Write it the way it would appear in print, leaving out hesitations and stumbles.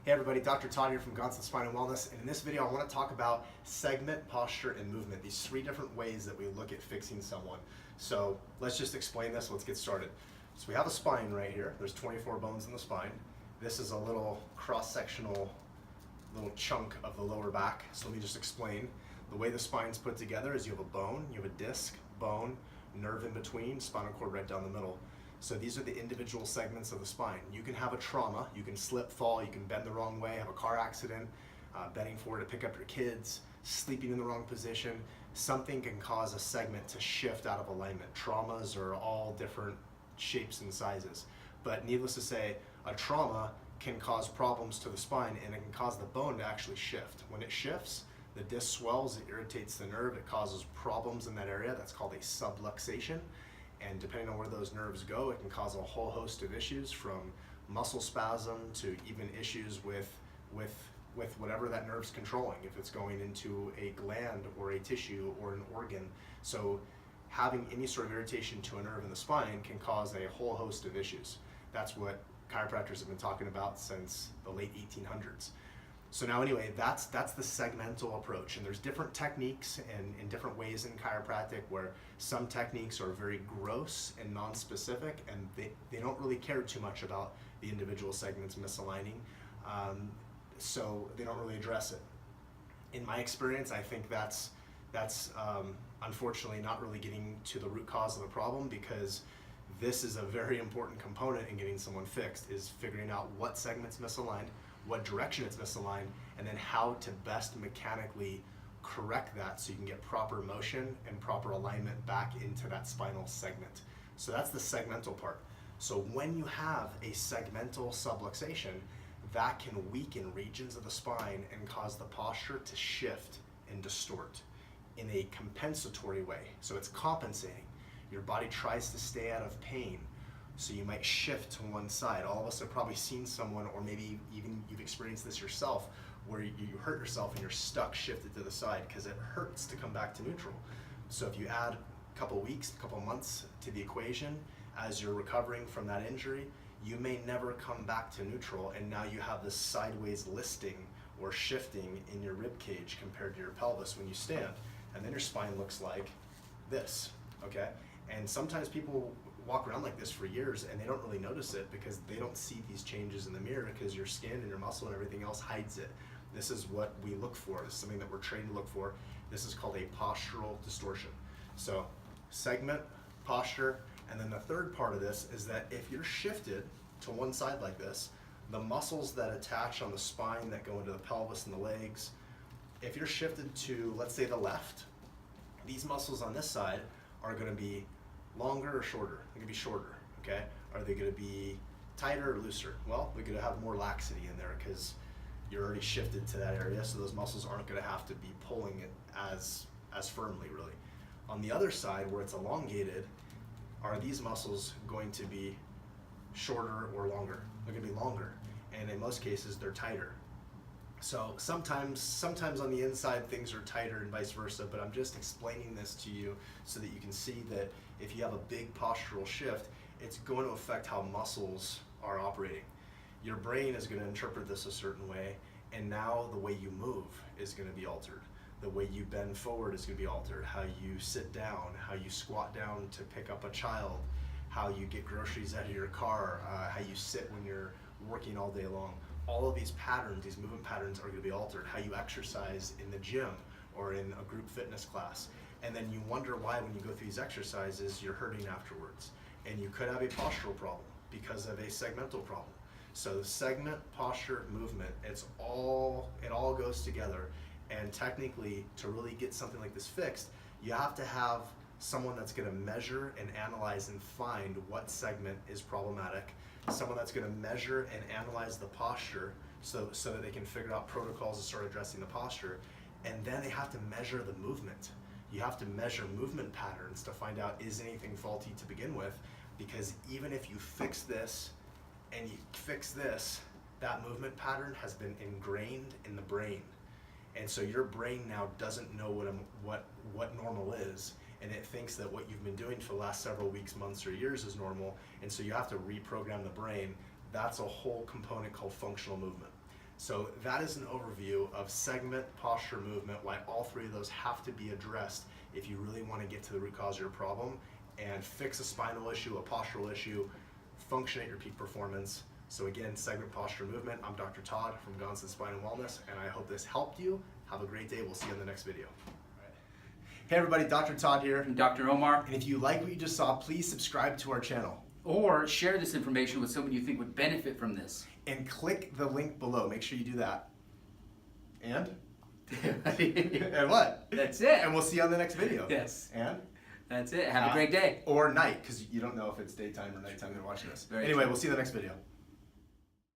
Hey everybody, Dr. Todd here from Gonstead Spinal Wellness, and in this video I want to talk about segment, posture, and movement, these three different ways that we look at fixing someone. So let's just explain this, let's get started. So we have a spine right here, there's 24 bones in the spine. This is a little cross-sectional little chunk of the lower back, so let me just explain. The way the spine's put together is you have a bone, you have a disc, bone, nerve in between, spinal cord right down the middle. So these are the individual segments of the spine. You can have a trauma, you can slip, fall, you can bend the wrong way, have a car accident, bending forward to pick up your kids, sleeping in the wrong position. Something can cause a segment to shift out of alignment. Traumas are all different shapes and sizes. But needless to say, a trauma can cause problems to the spine and it can cause the bone to actually shift. When it shifts, the disc swells, it irritates the nerve, it causes problems in that area. That's called a subluxation. And depending on where those nerves go, it can cause a whole host of issues, from muscle spasm to even issues with whatever that nerve's controlling, if it's going into a gland or a tissue or an organ. So having any sort of irritation to a nerve in the spine can cause a whole host of issues. That's what chiropractors have been talking about since the late 1800s. So now anyway, that's the segmental approach, and there's different techniques and different ways in chiropractic where some techniques are very gross and non-specific, and they don't really care too much about the individual segments misaligning, so they don't really address it. In my experience, I think that's unfortunately not really getting to the root cause of the problem, because this is a very important component in getting someone fixed, is figuring out what segment's misaligned, what direction it's misaligned, and then how to best mechanically correct that so you can get proper motion and proper alignment back into that spinal segment. So that's the segmental part. So when you have a segmental subluxation, that can weaken regions of the spine and cause the posture to shift and distort in a compensatory way. So it's compensating. Your body tries to stay out of pain. So you might shift to one side. All of us have probably seen someone, or maybe even you've experienced this yourself, where you hurt yourself and you're stuck shifted to the side because it hurts to come back to neutral. So if you add a couple weeks, a couple months to the equation as you're recovering from that injury, you may never come back to neutral, and now you have this sideways listing or shifting in your rib cage compared to your pelvis when you stand. And then your spine looks like this, okay? And sometimes people walk around like this for years and they don't really notice it because they don't see these changes in the mirror, because your skin and your muscle and everything else hides it. This is what we look for. This is something that we're trained to look for. This is called a postural distortion. So segment, posture, and then the third part of this is that if you're shifted to one side like this, the muscles that attach on the spine that go into the pelvis and the legs, if you're shifted to, let's say, the left, these muscles on this side are going to be longer or shorter? They're going to be shorter, okay? Are they going to be tighter or looser? Well, we're going to have more laxity in there because you're already shifted to that area, so those muscles aren't going to have to be pulling it as firmly, really. On the other side, where it's elongated, are these muscles going to be shorter or longer? They're going to be longer, and in most cases, they're tighter. So sometimes on the inside things are tighter and vice versa, but I'm just explaining this to you so that you can see that if you have a big postural shift, it's going to affect how muscles are operating. Your brain is going to interpret this a certain way, and now the way you move is going to be altered. The way you bend forward is going to be altered. How you sit down, how you squat down to pick up a child, how you get groceries out of your car, how you sit when you're working all day long. All of these patterns, these movement patterns, are going to be altered. How you exercise in the gym or in a group fitness class. And then you wonder why when you go through these exercises you're hurting afterwards. And you could have a postural problem because of a segmental problem. So segment, posture, movement, it all goes together. And technically, to really get something like this fixed, you have to have someone that's going to measure and analyze and find what segment is problematic, someone that's going to measure and analyze the posture so that they can figure out protocols to start addressing the posture, and then they have to measure the movement. You have to measure movement patterns to find out, is anything faulty to begin with, because even if you fix this and you fix this, that movement pattern has been ingrained in the brain. And so your brain now doesn't know what normal is, and it thinks that what you've been doing for the last several weeks, months, or years is normal, and so you have to reprogram the brain. That's a whole component called functional movement. So that is an overview of segment, posture, movement, why all three of those have to be addressed if you really want to get to the root cause of your problem and fix a spinal issue, a postural issue, function at your peak performance. So again, segment, posture, movement. I'm Dr. Todd from Gonstead Spine and Wellness, and I hope this helped you. Have a great day. We'll see you in the next video. Hey everybody, Dr. Todd here. And Dr. Omar. And if you like what you just saw, please subscribe to our channel. Or share this information with someone you think would benefit from this. And click the link below. Make sure you do that. And? And what? That's it. And we'll see you on the next video. Yes. And? That's it. Have a great day. Or night, because you don't know if it's daytime or nighttime you're watching this. Anyway, we'll see you in the next video.